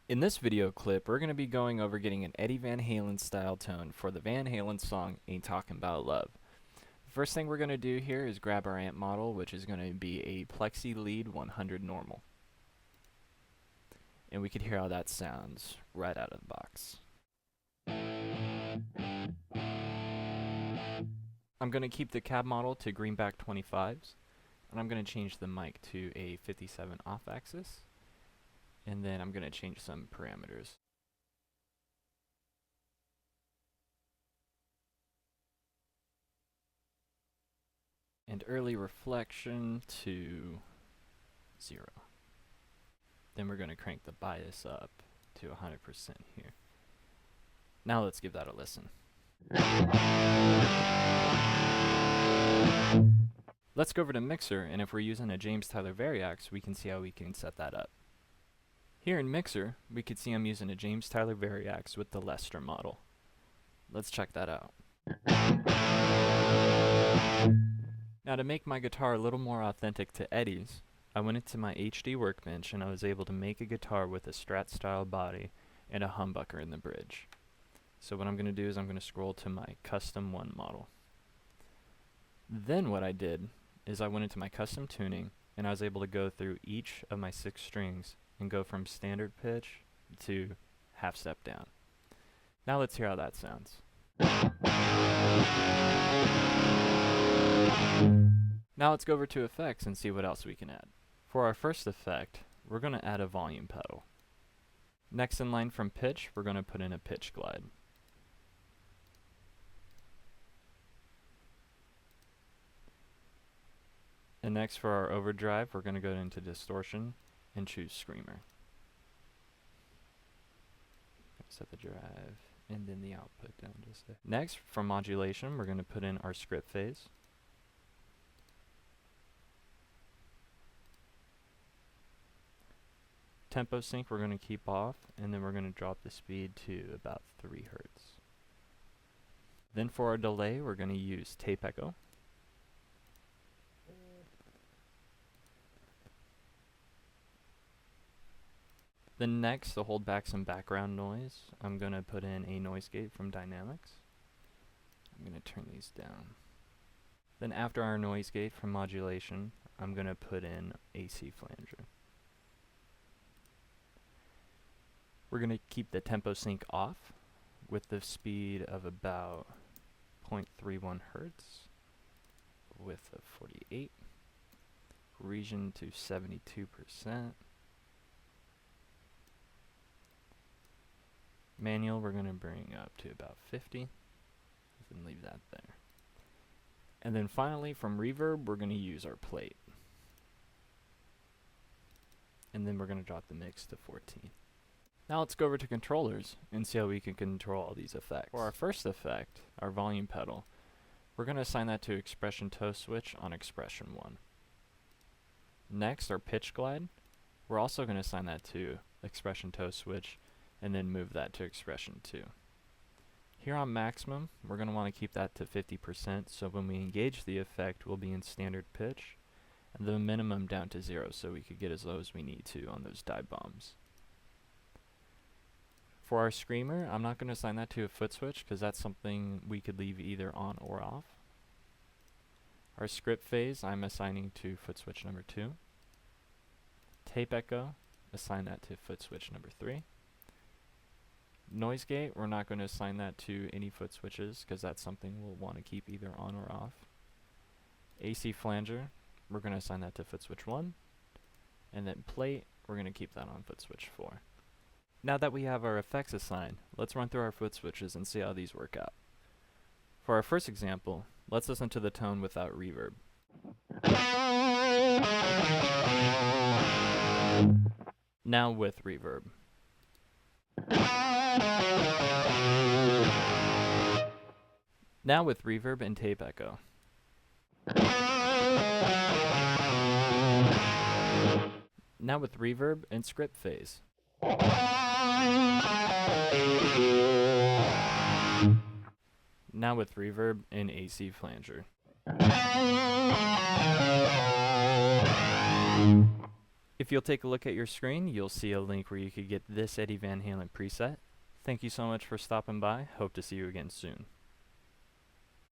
In this video clip, we're going to be going over getting an Eddie Van Halen style tone for the Van Halen song Ain't Talking About Love. The first thing we're going to do here is grab our amp model, which is going to be a Plexi Lead 100 normal. And we can hear how that sounds right out of the box. I'm going to keep the cab model to greenback 25s, and I'm going to change the mic to a 57 off axis. And then I'm going to change some parameters. And early reflection to 0. Then we're going to crank the bias up to 100% here. Now let's give that a listen. Let's go over to Mixer, and if we're using a James Tyler Variax, we can see how we can set that up. Here in Mixer, we can see I'm using a James Tyler Variax with the Lester model. Let's check that out. Now to make my guitar a little more authentic to Eddie's, I went into my HD workbench and I was able to make a guitar with a strat style body and a humbucker in the bridge. So what I'm going to do is I'm going to scroll to my custom 1 model. Then what I did is I went into my custom tuning and I was able to go through each of my 6 strings and go from standard pitch to half step down. Now let's hear how that sounds. Now let's go over to effects and see what else we can add. For our first effect, we're going to add a volume pedal. Next in line from pitch, we're going to put in a pitch glide. And next for our overdrive, we're going to go into distortion and choose Screamer. Set the drive and then the output down just there. Next, from modulation, we're going to put in our script phase. Tempo sync we're going to keep off, and then we're going to drop the speed to about 3 Hz. Then for our delay, we're going to use tape echo. Then next, to hold back some background noise, I'm going to put in a noise gate from Dynamics. I'm going to turn these down. Then after our noise gate from modulation, I'm going to put in AC flanger. We're going to keep the tempo sync off with the speed of about 0.31 Hertz, width of 48, region to 72%. Manual we're going to bring up to about 50, and leave that there. And then finally from reverb we're going to use our plate. And then we're going to drop the mix to 14. Now let's go over to controllers and see how we can control all these effects. For our first effect, our volume pedal, we're going to assign that to expression toe switch on expression 1. Next, our pitch glide, we're also going to assign that to expression toe switch and then move that to expression 2. Here on maximum, we're going to want to keep that to 50%, so when we engage the effect, we'll be in standard pitch, and the minimum down to 0, so we could get as low as we need to on those dive bombs. For our screamer, I'm not going to assign that to a foot switch, because that's something we could leave either on or off. Our script phase, I'm assigning to foot switch number 2. Tape echo, assign that to foot switch number 3. Noise gate, we're not going to assign that to any foot switches because that's something we'll want to keep either on or off. AC flanger, we're going to assign that to foot switch 1. And then plate, we're going to keep that on foot switch 4. Now that we have our effects assigned, let's run through our foot switches and see how these work out. For our first example, let's listen to the tone without reverb. Now with reverb. Now with reverb and tape echo. Now with reverb and script phase. Now with reverb and AC flanger. If you'll take a look at your screen, you'll see a link where you could get this Eddie Van Halen preset. Thank you so much for stopping by. Hope to see you again soon.